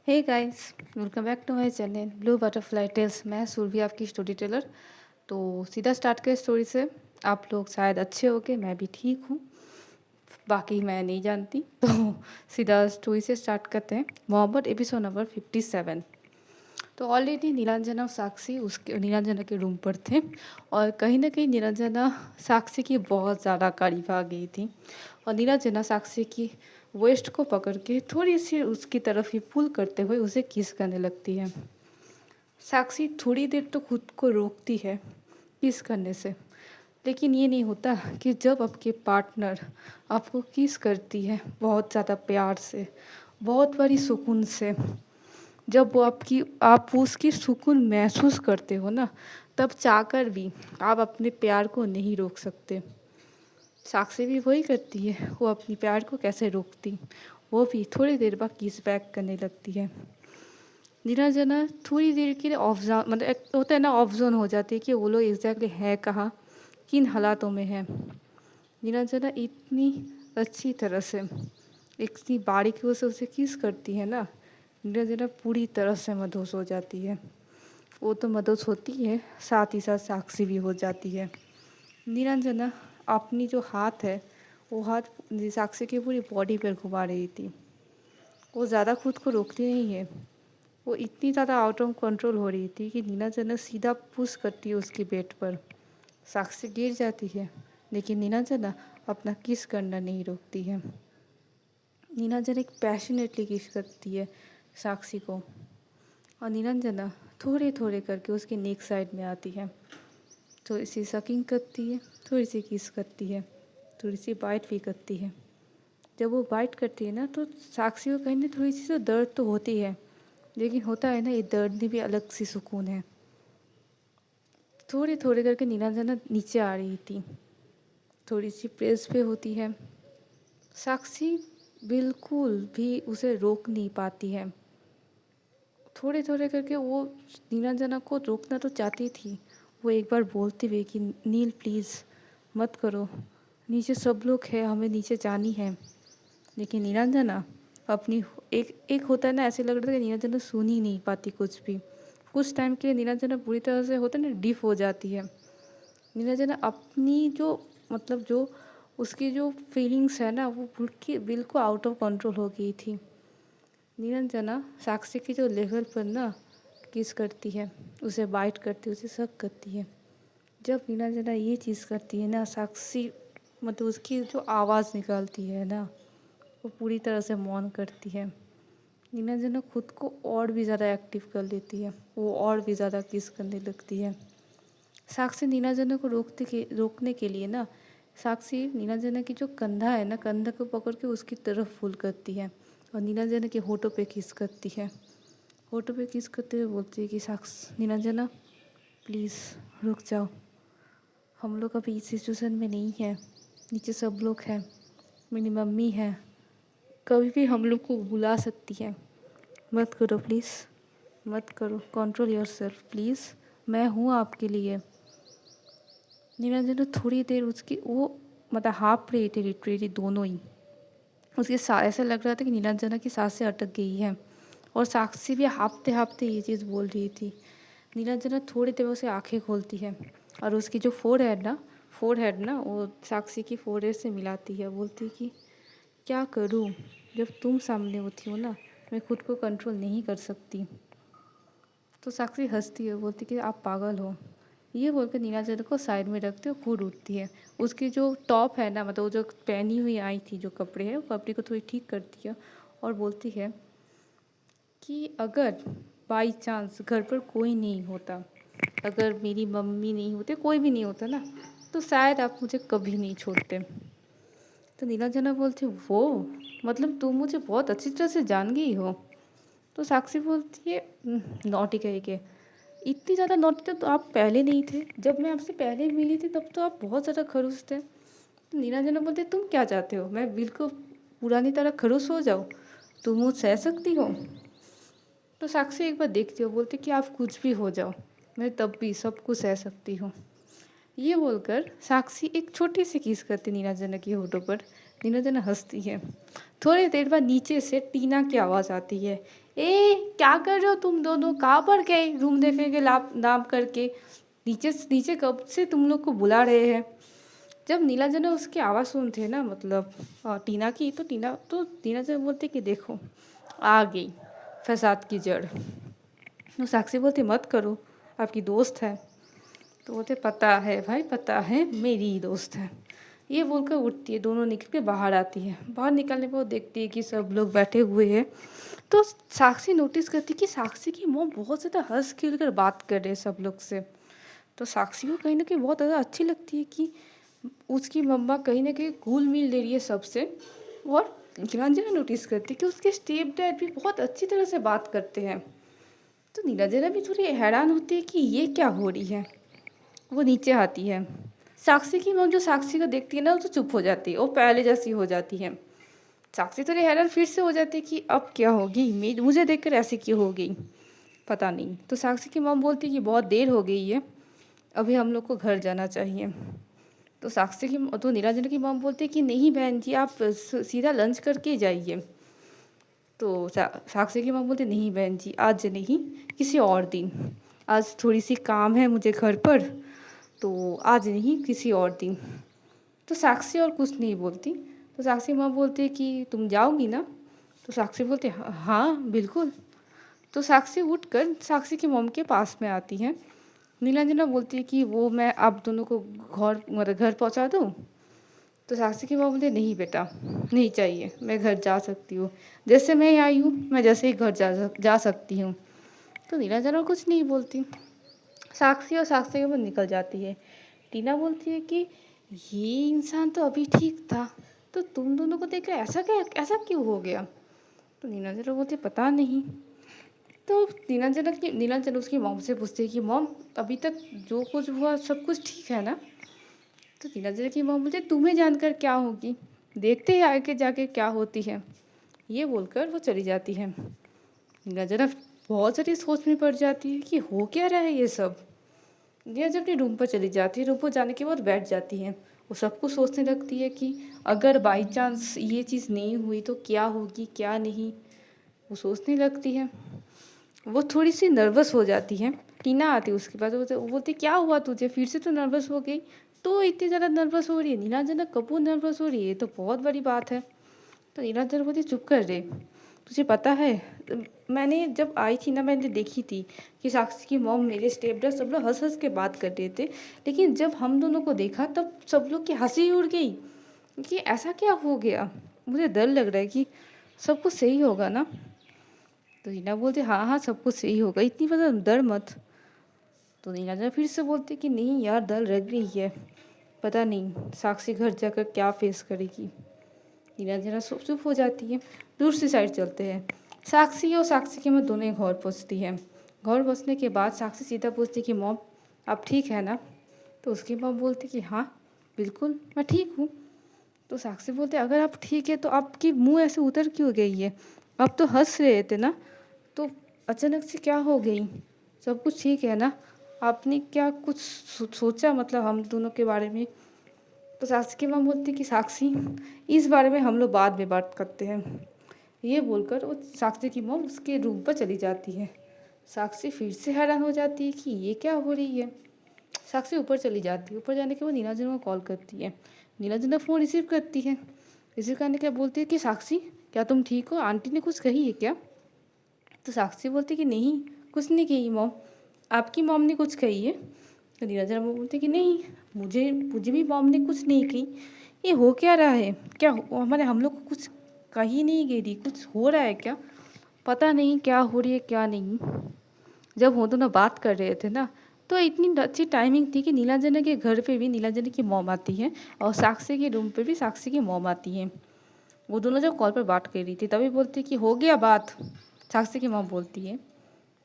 Hey guys, welcome back to my channel blue butterfly tales. मैं सुरभि आपकी story teller. तो सीधा स्टार्ट करें स्टोरी से। आप लोग शायद अच्छे होंगे, मैं भी ठीक हूँ, बाकी मैं नहीं जानती। तो सीधा स्टोरी से स्टार्ट करते हैं। मोहब्बत एपिसोड नंबर 57। तो ऑलरेडी नीलांजना और साक्षी उसके नीलांजना के रूम पर थे और कहीं ना कहीं नीलांजना साक्षी की बहुत ज़्यादा करीब आ गई थी और नीलांजना साक्षी की वेस्ट को पकड़ के थोड़ी सी उसकी तरफ ही पुल करते हुए उसे किस करने लगती है। साक्षी थोड़ी देर तो खुद को रोकती है किस करने से, लेकिन ये नहीं होता कि जब आपके पार्टनर आपको किस करती है बहुत ज़्यादा प्यार से, बहुत बड़ी सुकून से, जब वो आप उसकी सुकून महसूस करते हो ना, तब चाहकर भी आप अपने प्यार को नहीं रोक सकते। साक्षी भी वही करती है, वो अपनी प्यार को कैसे रोकती, वो भी थोड़ी देर बाद किस बैक करने लगती है। नीलांजना थोड़ी देर के लिए ऑफ जोन, मतलब एक होता है ना, ऑफ जोन हो जाती है कि वो लोग एग्जैक्टली है कहाँ, किन हालातों में है। नीलांजना इतनी अच्छी तरह से, इतनी बारीकियों से उसे किस करती है ना, नीलांजना पूरी तरह से मदहोश हो जाती है। वो तो मदहोश होती है, साथ ही साथ साक्षी भी हो जाती है। नीलांजना अपनी जो हाथ है, वो हाथ साक्षी की पूरी बॉडी पर घुमा रही थी। वो ज़्यादा खुद को रोकती नहीं है, वो इतनी ज़्यादा आउट ऑफ कंट्रोल हो रही थी कि नीलांजना सीधा पुश करती है उसकी बेड पर। साक्षी गिर जाती है, लेकिन नीलांजना अपना किस करना नहीं रोकती है। नीलांजना एक पैशनेटली किस करती है साक्षी को और नीलांजना थोड़े थोड़े करके उसके नेक साइड में आती है, थोड़ी सी सकिंग करती है, थोड़ी सी किस करती है, थोड़ी सी बाइट भी करती है। जब वो बाइट करती है ना, तो साक्षी को कहीं ना थोड़ी सी तो दर्द तो होती है, लेकिन होता है ना, ये दर्द में भी अलग सी सुकून है। थोड़े थोड़े करके नीलांजना नीचे आ रही थी, थोड़ी सी प्रेस पे होती है। साक्षी बिल्कुल भी उसे रोक नहीं पाती है। थोड़े थोड़े करके वो नीलांजना को रोकना तो चाहती थी। वो एक बार बोलती हुई कि नील प्लीज़ मत करो, नीचे सब लोग हैं, हमें नीचे जानी है। लेकिन नीलांजना अपनी एक एक होता है ना, ऐसे लग रहा था कि नीलांजना सुन ही नहीं पाती कुछ भी। कुछ टाइम के लिए नीलांजना पूरी तरह से होता है ना, डिफ हो जाती है। नीलांजना अपनी जो, मतलब जो उसकी जो फीलिंग्स है ना, वो बिल्कुल आउट ऑफ कंट्रोल हो गई थी। नीलांजना साक्षी के जो लेवल पर ना किस करती है, उसे बाइट करती है, उसे सब करती है। जब नीलांजना ये चीज़ करती है ना, साक्षी मतलब उसकी जो आवाज़ निकालती है ना, वो पूरी तरह से मौन करती है। नीलांजना खुद को और भी ज़्यादा एक्टिव कर लेती है, वो और भी ज़्यादा किस करने लगती है। साक्षी नीलांजना को रोकने के लिए ना, साक्षी नीलांजना की जो कंधा है ना, कंधा को पकड़ के उसकी तरफ पुल करती है और नीलांजना के होठों पे किस करती है। होठों पे किस करते हुए बोलती है कि नीलांजना प्लीज़ रुक जाओ, हम लोग अभी इस सिचुएशन में नहीं है, नीचे सब लोग हैं, मेरी मम्मी है, कभी भी हम लोग को बुला सकती है, मत करो प्लीज़, मत करो, कंट्रोल योरसेल्फ प्लीज़, मैं हूँ आपके लिए। नीलांजना थोड़ी देर उसकी वो, मतलब हाफ रही थी लिटरेली दोनों ही। उसके ऐसा लग रहा था कि नीलांजना की सांसें अटक गई हैं और साक्षी भी हाँफते हाँफते ये चीज़ बोल रही थी। नीलांजना थोड़ी देर उसे आंखें खोलती है और उसकी जो फोरहेड ना वो साक्षी की फोरहेड से मिलाती है। बोलती है कि क्या करूं, जब तुम सामने होती हो ना, मैं खुद को कंट्रोल नहीं कर सकती। तो साक्षी हंसती है, बोलती कि आप पागल हो। ये बोलकर नीलांजना को साइड में रखते हुए कूद उठती है। उसकी जो टॉप है ना, मतलब वो जो पहनी हुई आई थी जो कपड़े है, वो कपड़े को थोड़ी ठीक करती है और बोलती है कि अगर बाई चांस घर पर कोई नहीं होता, अगर मेरी मम्मी नहीं होते, कोई भी नहीं होता ना, तो शायद आप मुझे कभी नहीं छोड़ते। तो नीलांजना बोलती वो, मतलब तुम मुझे बहुत अच्छी तरह से जान गई हो। तो साक्षी बोलती है नॉटी कह के, इतनी ज़्यादा नॉटी तो आप पहले नहीं थे, जब मैं आपसे पहले मिली थी तब तो आप बहुत ज़्यादा खड़ूस थे। तो नीलांजना बोलती तुम क्या चाहते हो, मैं बिल्कुल पुरानी तरह खड़ूस हो जाऊँ, तुम मुझ सह सकती हो। तो साक्षी एक बार देखती हो, बोलती कि आप कुछ भी हो जाओ, मैं तब भी सब कुछ सह सकती हूँ। ये बोलकर साक्षी एक छोटी सी किस करती नीलांजना की होठों पर। नीलांजना हंसती है। थोड़ी देर बाद नीचे से टीना की आवाज़ आती है, ए क्या कर रहे हो तुम दोनों, कहाँ पर गए रूम देखने के नाम करके, नीचे नीचे कब से तुम लोग को बुला रहे हैं। जब नीलांजना उसकी आवाज़ सुनते हैं ना, मतलब टीना की, तो नीलांजना बोलते कि देखो आ गई फसाद की जड़। तो साक्षी बोलती मत करो, आपकी दोस्त है। तो बोलते पता है भाई, पता है मेरी ही दोस्त है। ये बोलकर उठती है, दोनों निकल के बाहर आती है। बाहर निकलने पर वो देखती है कि सब लोग बैठे हुए हैं। तो साक्षी नोटिस करती है कि साक्षी की मॉम बहुत ज़्यादा हंस खेल कर बात कर रहे हैं सब लोग से। तो साक्षी को कहीं ना कहीं बहुत ज़्यादा अच्छी लगती है कि उसकी मम्मा कहीं ना कहीं घुल मिल ले रही है सबसे। और नीलांजना नोटिस करती है कि उसके स्टेप डैड भी बहुत अच्छी तरह से बात करते हैं। तो नीलांजना भी थोड़ी हैरान होती है कि ये क्या हो रही है। वो नीचे आती है। साक्षी की मॉम जो साक्षी को देखती है ना, वो तो चुप हो जाती है, वो पहले जैसी हो जाती है। साक्षी थोड़ी हैरान फिर से हो जाती है कि अब क्या होगी, मुझे देखकर ऐसे क्यों हो गई, पता नहीं। तो साक्षी की मॉम बोलती है कि बहुत देर हो गई है, अभी हम लोग को घर जाना चाहिए। तो नीलांजना की मॉम बोलती है कि नहीं बहन जी, आप सीधा लंच करके जाइए। तो साक्षी की मॉम बोलती नहीं बहन जी, आज नहीं, किसी और दिन, आज थोड़ी सी काम है मुझे घर पर, तो आज नहीं किसी और दिन। तो साक्षी और कुछ नहीं बोलती। तो साक्षी माँ बोलती है कि तुम जाओगी ना। तो साक्षी बोलती है हाँ बिल्कुल। तो साक्षी उठकर साक्षी की मॉम के पास में आती है। नीलांजना बोलती है कि वो मैं आप दोनों को घर पहुंचा दूँ। तो साक्षी की मॉम बोलती है नहीं बेटा, नहीं चाहिए, मैं घर जा सकती हूँ, जैसे मैं आई हूँ मैं जैसे ही घर जा सकती हूँ। तो नीलांजना कुछ नहीं बोलती। साक्षी और साक्षी के बाद निकल जाती है। टीना बोलती है कि ये इंसान तो अभी ठीक था, तो तुम दोनों को देखकर ऐसा क्यों हो गया। तो नीलांजना बोलती है पता नहीं। तो नीलांजना उसकी मॉम से पूछती है कि मॉम अभी तक जो कुछ हुआ सब कुछ ठीक है ना। तो नीलांजना की मॉम बोलती है तुम्हें जानकर क्या होगी, देखते हैं आगे जाके क्या होती है। ये बोलकर वो चली जाती है। नीलांजना बहुत सारी सोच में पड़ जाती है कि हो क्या रहा है ये सब। रिया जब अपने रूम पर चली जाती है, रूम पर जाने के बाद बैठ जाती है। वो सब कुछ सोचने लगती है कि अगर बाई चांस ये चीज़ नहीं हुई तो क्या होगी क्या नहीं, वो सोचने लगती है। वो थोड़ी सी नर्वस हो जाती है। टीना आती है उसके पास, वो बोलती क्या हुआ तुझे, फिर से तो नर्वस हो गई, तो इतनी ज़्यादा नर्वस हो रही है। नीलांजना कपूर नर्वस हो रही है, ये तो बहुत बड़ी बात है। तो नीलांजना बोलती चुप कर दे, तुझे पता है मैंने जब आई थी ना, मैंने देखी थी कि साक्षी की मॉम मेरे स्टेप डर सब लोग हंस हंस के बात कर रहे थे, लेकिन जब हम दोनों को देखा तब सब लोग की हंसी उड़ गई कि ऐसा क्या हो गया। मुझे डर लग रहा है कि सब कुछ सही होगा ना। तो नीना बोलते हाँ हाँ सब कुछ सही होगा, इतनी ज़्यादा डर मत। तो नीना फिर से बोलते कि नहीं यार डर लग रही है, पता नहीं साक्षी घर जाकर क्या फेस करेगी। नीलांजना चुप हो जाती है। दूसरी साइड चलते हैं। साक्षी और साक्षी की माँ दोनों ही घर पहुँचती है। घर पहुँचने के बाद साक्षी सीधा पूछती कि मॉम आप ठीक है ना। तो उसकी माँ बोलती कि हाँ बिल्कुल मैं ठीक हूँ। तो साक्षी बोलते अगर आप ठीक है तो आपकी मुंह ऐसे उतर क्यों गई है, आप तो हंस रहे थे ना, तो अचानक से क्या हो गई, सब कुछ ठीक है ना, आपने क्या कुछ सोचा मतलब हम दोनों के बारे में। तो साक्षी की माँ बोलती कि साक्षी इस बारे में हम लोग बाद में बात करते हैं। ये बोलकर वो साक्षी की माँ उसके रूम पर चली जाती है। साक्षी फिर से हैरान हो जाती है कि ये क्या हो रही है। साक्षी ऊपर चली जाती है। ऊपर जाने के बाद नीलांजना को कॉल करती है। नीलांजना फ़ोन रिसीव करती है। रिसीव करने के बाद बोलती है कि साक्षी क्या तुम ठीक हो, आंटी ने कुछ कही है क्या। तो साक्षी बोलती कि नहीं कुछ नहीं कही मॉम, आपकी मॉम ने कुछ कही है। तो नीलांजना बोलती कि नहीं मुझे भी मॉम ने कुछ नहीं कही, ये हो क्या रहा है, क्या हमारे हम लोग को कुछ कही नहीं गई थी, कुछ हो रहा है क्या, पता नहीं क्या हो रही है क्या नहीं। जब वो दोनों बात कर रहे थे ना, तो इतनी अच्छी टाइमिंग थी कि नीलांजना के घर पे भी नीलांजना की मॉम आती है और साक्षी के रूम पे भी साक्षी की मॉम आती है। वो दोनों जब कॉल पर बात कर रही थी तभी बोलती कि हो गया बात, साक्षी की मॉम बोलती है।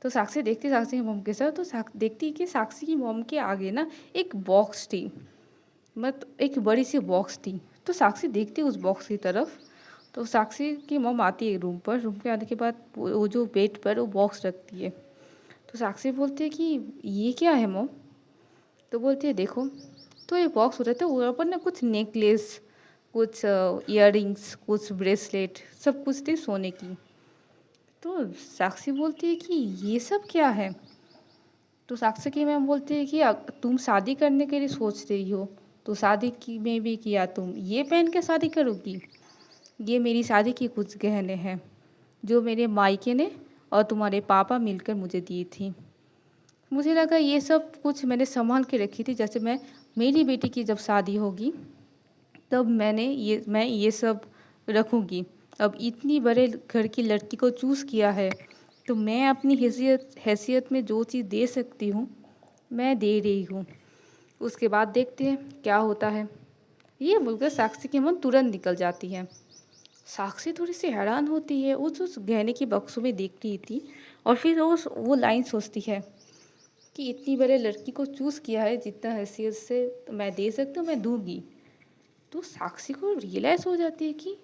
तो साक्षी देखती साक्षी की मॉम के साथ, तो देखती कि साक्षी की मॉम के आगे ना एक बॉक्स थी, मतलब एक बड़ी सी बॉक्स थी। तो साक्षी देखती उस बॉक्स की तरफ। तो साक्षी की मॉम आती है रूम पर, रूम पे आने के बाद वो जो बेड पर वो बॉक्स रखती है। तो साक्षी बोलती है कि ये क्या है मॉम। तो बोलती है देखो, तो ये बॉक्स होता है तो ऊपर ना कुछ नेकलेस, कुछ इयररिंग्स, कुछ ब्रेसलेट, सब कुछ थी सोने की। तो साक्षी बोलती है कि ये सब क्या है? तो साक्षी की मैम बोलती है कि तुम शादी करने के लिए सोच रही हो, तो शादी की में भी किया तुम ये पहन के शादी करोगी? ये मेरी शादी की कुछ गहने हैं, जो मेरे मायके ने और तुम्हारे पापा मिलकर मुझे दी थी। मुझे लगा ये सब कुछ मैंने सँभाल के रखी थी, जैसे मेरी बेटी की जब शादी होगी, तब मैं ये सब रखूँगी। अब इतनी बड़े घर की लड़की को चूज़ किया है, तो मैं अपनी हैसियत में जो चीज़ दे सकती हूँ, मैं दे रही हूँ। उसके बाद देखते हैं क्या होता है। ये बोलकर साक्षी की मन तुरंत निकल जाती है। साक्षी थोड़ी-सी हैरान होती है, उस गहने के बक्सों में देख रही थी और फिर वो लाइन सोचती है कि इतनी बड़े लड़की को चूज़ किया है, जितना हैसियत से तो मैं दे सकती हूँ, मैं दूँगी। तो साक्षी को रियलाइज़ हो जाती है कि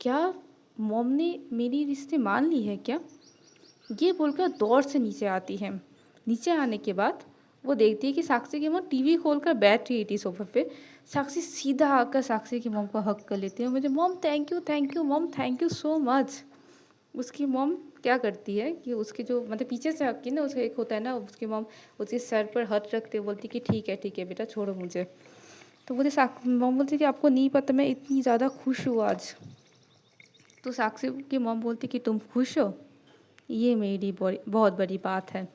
क्या मॉम ने मेरी रिश्ते मान ली है क्या? ये बोलकर दौड़ से नीचे आती है। नीचे आने के बाद वो देखती है कि साक्षी की मॉम टीवी खोलकर बैठ रही थी सोफ़े पे। साक्षी सीधा आकर साक्षी की मॉम को हग कर लेती है, मुझे mom thank you mom, thank you so much. उसकी मॉम क्या करती है कि उसके जो मतलब पीछे से हग के ना, उसका एक होता है ना, उसकी मॉम उसके सर पर हाथ रखते हुए बोलती है कि ठीक है बेटा, छोड़ो मुझे। तो बोले मॉम बोलती कि आपको नहीं पता मैं इतनी ज़्यादा खुश हूँ आज। तो साक्षी की मॉम बोलती कि तुम खुश हो, ये मेरी बहुत बड़ी बात है।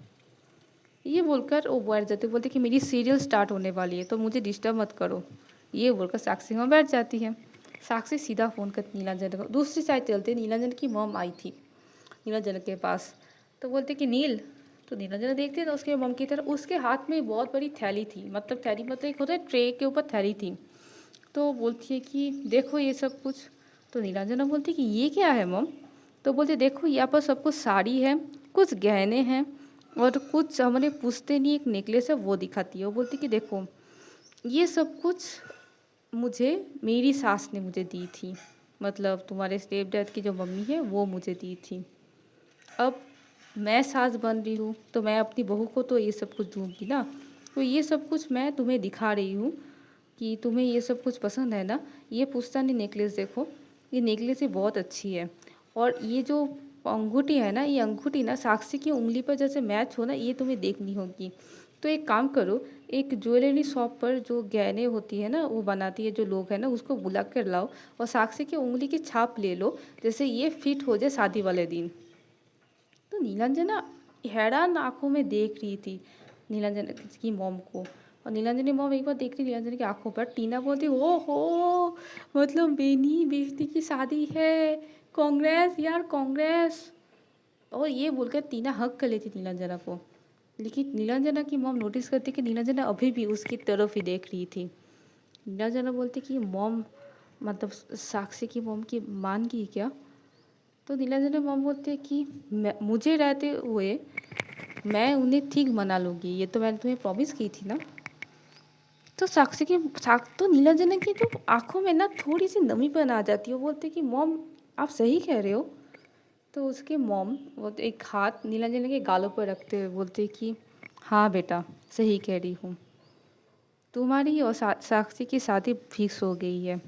ये बोलकर वो बैठ जाती, बोलती कि मेरी सीरियल स्टार्ट होने वाली है, तो मुझे डिस्टर्ब मत करो। ये बोलकर साक्षी वहाँ बैठ जाती है। साक्षी सीधा फ़ोन कर नीलांजन को, दूसरी साइड चलते नीलांजन की मॉम आई थी नीलांजन के पास। तो बोलते कि नील, तो नीलांजन देखते तो उसके मॉम की तरफ उसके हाथ में बहुत बड़ी थैली थी, मतलब थैली मतलब एक होता है ट्रे के ऊपर थैली थी। तो बोलती है कि देखो ये सब कुछ। तो नीलांजना बोलती है कि ये क्या है मॉम? तो बोलते देखो यहाँ पर सब कुछ साड़ी है, कुछ गहने हैं और कुछ हमारे पुश्तैनी एक नेकलेस है, वो दिखाती है। वो बोलती कि देखो ये सब कुछ मुझे मेरी सास ने मुझे दी थी, मतलब तुम्हारे स्टेप डैड की जो मम्मी है वो मुझे दी थी। अब मैं सास बन रही हूँ, तो मैं अपनी बहू को तो ये सब कुछ दूंगी ना। तो ये सब कुछ मैं तुम्हें दिखा रही हूँ कि तुम्हें ये सब कुछ पसंद है ना। ये पुश्तैनी नेकलेस देखो, ये नेकलेस ही बहुत अच्छी है। और ये जो अंगूठी है ना, ये अंगूठी ना साक्षी की उंगली पर जैसे मैच हो ना, ये तुम्हें देखनी होगी। तो एक काम करो, एक ज्वेलरी शॉप पर जो गहने होती है ना, वो बनाती है जो लोग हैं ना, उसको बुला कर लाओ और साक्षी की उंगली की छाप ले लो, जैसे ये फिट हो जाए शादी वाले दिन। तो नीलांजना हैरान आंखों में देख रही थी नीलांजन की मॉम को। और नीलांजन की मॉम एक बार देख रही नीलांजन की आंखों पर। टीना बोलती ओ हो, मतलब बेनी बेटी की शादी है, कांग्रेस यार कांग्रेस। और ये बोलकर टीना हक कर लेती नीलांजना को। लेकिन नीलांजना की मॉम नोटिस करती कि नीलांजना अभी भी उसकी तरफ ही देख रही थी। नीलांजना बोलती कि मॉम, मतलब साक्षी की मॉम की मान गई क्या? तो नीलांजना मॉम बोलती है कि मुझे रहते हुए मैं उन्हें ठीक मना लूँगी, ये तो मैंने तुम्हें प्रॉमिस की थी ना। तो तो नीलांजना की तो आंखों में ना थोड़ी सी नमीपन आ जाती है। वो बोलते कि मॉम आप सही कह रहे हो। तो उसके मॉम वो तो एक हाथ नीलांजना के गालों पर रखते हुए बोलते कि हाँ बेटा, सही कह रही हूँ। तुम्हारी और साक्षी की शादी फिक्स हो गई है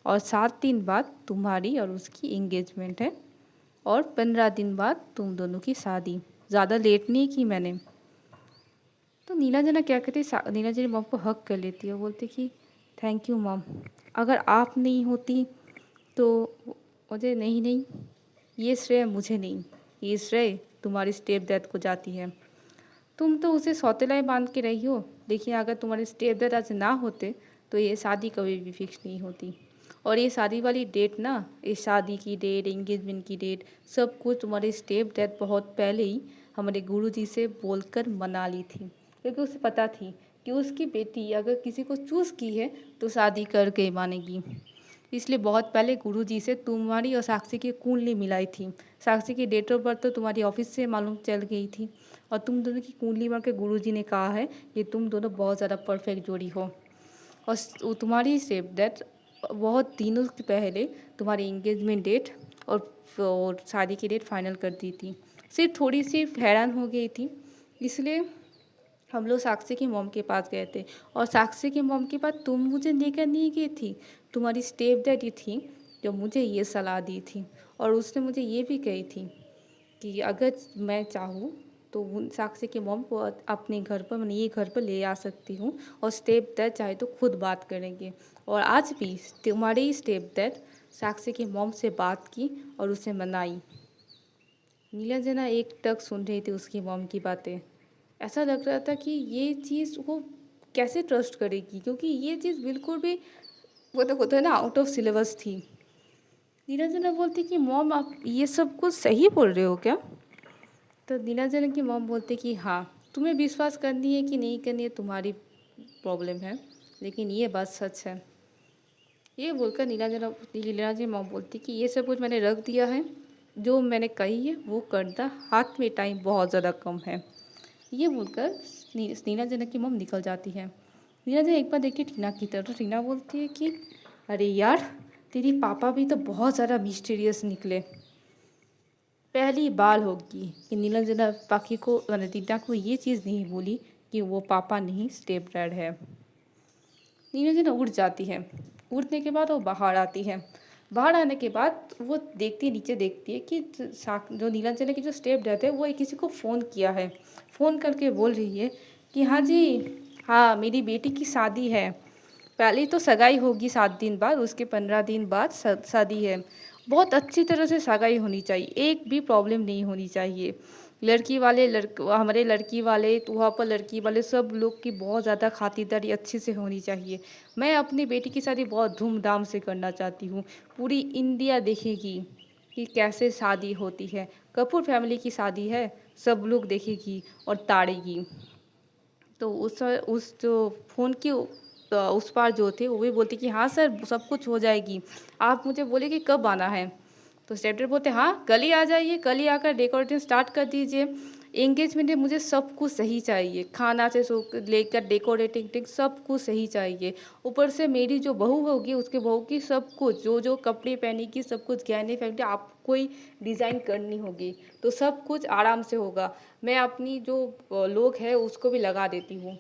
और 7 दिन बाद तुम्हारी और उसकी एंगेजमेंट है और 15 दिन बाद तुम दोनों की शादी। ज़्यादा लेट नहीं की मैंने। तो नीलांजना क्या कहती, नीलांजना मॉम को हक कर लेती है, बोलती कि थैंक यू मॉम, अगर आप नहीं होती तो मुझे नहीं नहीं, ये श्रेय मुझे नहीं, ये श्रेय तुम्हारी स्टेप डैड को जाती है। तुम तो उसे सौतेला बांध के रही हो, लेकिन अगर तुम्हारे स्टेप डैड आज ना होते तो ये शादी कभी भी फिक्स नहीं होती। और ये शादी वाली डेट ना, ये शादी की डेट, एंगेजमेंट की डेट, सब कुछ तुम्हारे स्टेप डैड बहुत पहले ही हमारे गुरुजी से बोलकर मना ली थी, क्योंकि उसे पता थी कि उसकी बेटी अगर किसी को चूज़ की है तो शादी करके ही मानेगी। इसलिए बहुत पहले गुरुजी से तुम्हारी और साक्षी की कुंडली मिलाई थी। साक्षी की डेट ऑफ बर्थ तो तुम्हारी ऑफिस से मालूम चल गई थी और तुम दोनों की कुंडली मार के गुरुजी ने कहा है कि तुम दोनों बहुत ज़्यादा परफेक्ट जोड़ी हो। और तुम्हारी स्टेप डैड बहुत दिनों के पहले तुम्हारी एंगेजमेंट डेट और शादी की डेट फाइनल कर दी थी। सिर्फ थोड़ी सी हैरान हो गई थी, इसलिए हम लोग साक्षी की मॉम के पास गए थे। और साक्षी की मॉम के पास तुम मुझे लेकर नहीं गई थी, तुम्हारी स्टेप डैडी थी जो मुझे ये सलाह दी थी। और उसने मुझे ये भी कही थी कि अगर मैं चाहूँ तो उन साक्षी की मॉम को अपने घर पर, मैंने ये घर पर ले आ सकती हूँ और स्टेप दैड चाहे तो खुद बात करेंगे। और आज भी तुम्हारे ही स्टेप दैड साक्षी की मॉम से बात की और उसे मनाई। नीलांजना एकटक सुन रही थी उसकी मॉम की बातें। ऐसा लग रहा था कि ये चीज़ वो कैसे ट्रस्ट करेगी, क्योंकि ये चीज़ बिल्कुल भी वो तो होता है ना, आउट ऑफ सिलेबस थी। नीलांजना बोलती कि मॉम आप ये सब कुछ सही बोल रहे हो क्या? तो नीलांजना की मॉम बोलते कि हाँ, तुम्हें विश्वास करनी है कि नहीं करनी है तुम्हारी प्रॉब्लम है, लेकिन ये बात सच है। ये बोलकर नीलांजना की मॉम बोलती कि ये सब कुछ मैंने रख दिया है, जो मैंने कही है वो करना, हाथ में टाइम बहुत ज़्यादा कम है। ये बोलकर नीलांजना की मॉम निकल जाती है। नीलांजना एक बार देखी टीना की तरफ, तो टीना बोलती है कि अरे यार, तेरी पापा भी तो बहुत ज़्यादा मिस्टीरियस निकले। पहली बार होगी कि नीलांजना पाखी को, मैंने टीना को ये चीज़ नहीं बोली कि वो पापा नहीं स्टेप डैड है। नीलांजना उठ जाती है। उठने के बाद वो बाहर आती है। बाहर आने के बाद वो देखती है, नीचे देखती है कि जो नीलांजना की जो स्टेप डैड है वो किसी को फ़ोन किया है। फ़ोन करके बोल रही है कि हाँ जी, हाँ मेरी बेटी की शादी है। पहले तो सगाई होगी 7 दिन बाद, उसके 15 दिन बाद शादी है। बहुत अच्छी तरह से सगाई होनी चाहिए, एक भी प्रॉब्लम नहीं होनी चाहिए। लड़की वाले हमारे लड़की वाले तो वहाँ पर लड़की वाले सब लोग की बहुत ज़्यादा खातिरदारी अच्छे से होनी चाहिए। मैं अपनी बेटी की शादी बहुत धूमधाम से करना चाहती हूँ। पूरी इंडिया देखेगी कि कैसे शादी होती है। कपूर फैमिली की शादी है, सब लोग देखेगी और ताड़ेगी। तो उस जो फ़ोन की उस पार जो थे वो भी बोलते कि हाँ सर, सब कुछ हो जाएगी, आप मुझे बोले कि कब आना है। तो सेक्रेटरी बोलते हाँ कल ही आ जाइए, कल ही आकर डेकोरेटिंग स्टार्ट कर दीजिए। एंगेजमेंट में मुझे सब कुछ सही चाहिए, खाना से लेकर डेकोरेटिंग टिक सब कुछ सही चाहिए। ऊपर से मेरी जो बहू होगी उसके बहू की सब कुछ, जो जो कपड़े पहनेगी सब कुछ, गहने फैक्ट्री आपको ही डिज़ाइन करनी होगी, तो सब कुछ आराम से होगा। मैं अपनी जो लोग हैं उसको भी लगा देती हूँ।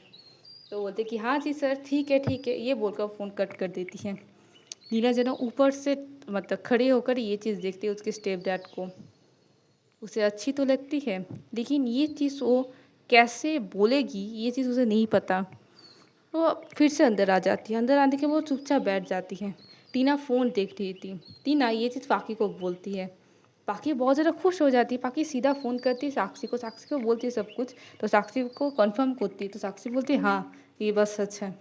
तो बोलते कि हाँ जी सर, ठीक है, ये बोलकर फ़ोन कट कर देती है। नीलांजना ऊपर से मतलब खड़े होकर ये चीज़ देखती है उसके स्टेप डैड को। उसे अच्छी तो लगती है, लेकिन ये चीज़ वो कैसे बोलेगी ये चीज़ उसे नहीं पता। वो फिर से अंदर आ जाती है। अंदर आने के बाद वो चुपचाप बैठ जाती है। टीना फ़ोन देख रही थी। टीना ये चीज़ पाकी को बोलती है। पाकी बहुत ज़्यादा खुश हो जाती है। पाकी सीधा फ़ोन करती है साक्षी को, साक्षी को बोलती है सब कुछ। तो साक्षी को कन्फर्म करती है, तो साक्षी बोलती है हाँ ये बात सच है।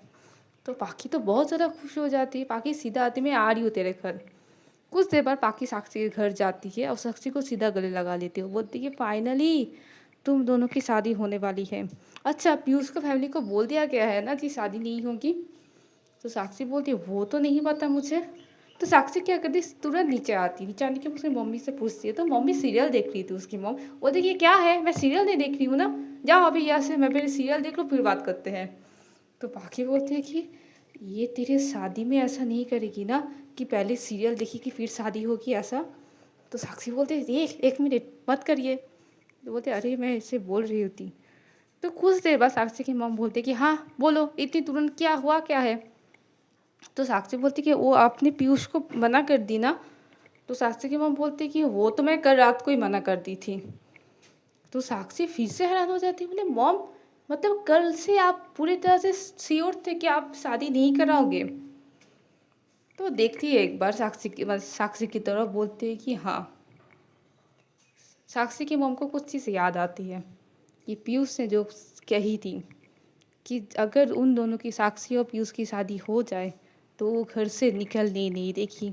तो पाकी तो बहुत ज़्यादा खुश हो जाती है। पाकी सीधा आती, मैं आ रही हूँ तेरे घर। कुछ देर बाद पाकी साक्षी के घर जाती है और साक्षी को सीधा गले लगा लेती है। वो बोलती है फाइनली तुम दोनों की शादी होने वाली है। अच्छा, पीयूष को फैमिली को बोल दिया गया है ना कि शादी नहीं होगी? तो साक्षी बोलती है वो तो नहीं पता मुझे। तो साक्षी क्या करती, तुरंत नीचे आती, नीचे आने के बाद उसकी मम्मी से पूछती है। तो मम्मी सीरियल देख रही थी उसकी मॉम। वो देखिए क्या है, मैं सीरियल नहीं देख रही हूँ ना, जाओ अभी यहाँ से, मैं पहले सीरियल देख लो फिर बात करते हैं। तो बाकी बोलते हैं कि ये तेरे शादी में ऐसा नहीं करेगी ना कि पहले सीरियल देखेगी फिर शादी होगी ऐसा? तो साक्षी बोलते हैं एक मिनट मत करिए। तो बोलते अरे मैं ऐसे बोल रही होती। तो कुछ देर बाद साक्षी की मॉम बोलते कि हाँ बोलो, इतनी तुरंत क्या हुआ क्या है? तो साक्षी बोलती कि वो आपने पीयूष को मना कर दी ना? तो साक्षी की मॉम बोलती कि वो तो मैं कल रात को ही मना कर दी थी। तो साक्षी फिर से हैरान हो जाती है, बोले मॉम मतलब कल से आप पूरी तरह से श्योर थे कि आप शादी नहीं कराओगे? तो देखती है एक बार साक्षी की तरफ, बोलती है कि हाँ। साक्षी की मॉम को कुछ चीज़ याद आती है कि पीयूष ने जो कही थी कि अगर उन दोनों की, साक्षी और पीयूष की शादी हो जाए तो वो घर से निकलने नहीं देगी,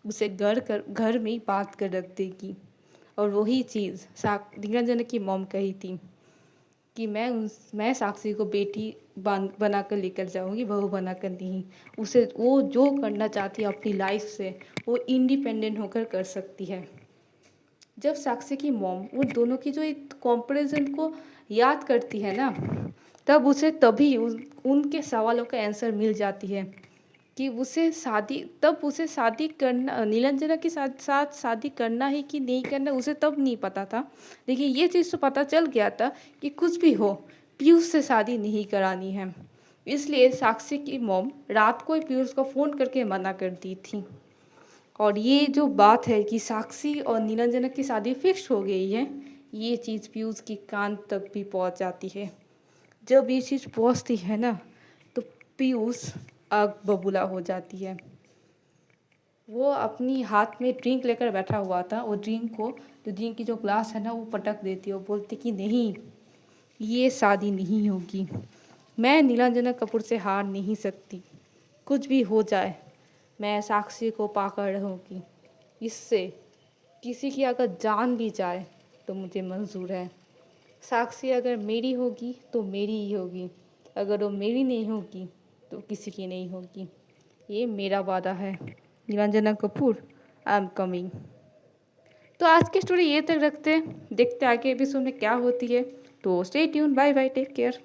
उसे घर में ही बांध कर रख देगी। और वही चीज़ निरंजन की मॉम कही थी कि मैं साक्षी को बेटी बना कर लेकर जाऊंगी, बहू बना कर नहीं। उसे वो जो करना चाहती है अपनी लाइफ से वो इंडिपेंडेंट होकर कर सकती है। जब साक्षी की मॉम उन दोनों की जो एक कंपैरिजन को याद करती है ना, तब उसे तभी उनके सवालों का आंसर मिल जाती है कि उसे शादी करना, नीलांजना के साथ साथ शादी करना है कि नहीं करना उसे तब नहीं पता था। लेकिन ये चीज़ तो पता चल गया था कि कुछ भी हो पीयूष से शादी नहीं करानी है। इसलिए साक्षी की मॉम रात को ही पीयूष को फ़ोन करके मना कर दी थी। और ये जो बात है कि साक्षी और नीलांजना की शादी फिक्स हो गई है, ये चीज़ पीयूष के कान तक भी पहुंच जाती है। जब ये चीज़ पहुंचती है ना, तो पीयूष आग बबूला हो जाती है। वो अपनी हाथ में ड्रिंक लेकर बैठा हुआ था, वो ड्रिंक की जो ग्लास है ना, वो पटक देती है। वो बोलती कि नहीं, ये शादी नहीं होगी, मैं नीलांजना कपूर से हार नहीं सकती, कुछ भी हो जाए मैं साक्षी को पाकर रहूँगी। इससे किसी की अगर जान भी जाए तो मुझे मंजूर है। साक्षी अगर मेरी होगी तो मेरी ही होगी, अगर वो मेरी नहीं होगी तो किसी की नहीं होगी। ये मेरा वादा है। Neelanjana Kapoor, I am coming. तो आज की स्टोरी ये तक रखते हैं, देखते हैं आगे एपिसोड में क्या होती है। तो stay tune, bye bye, take care.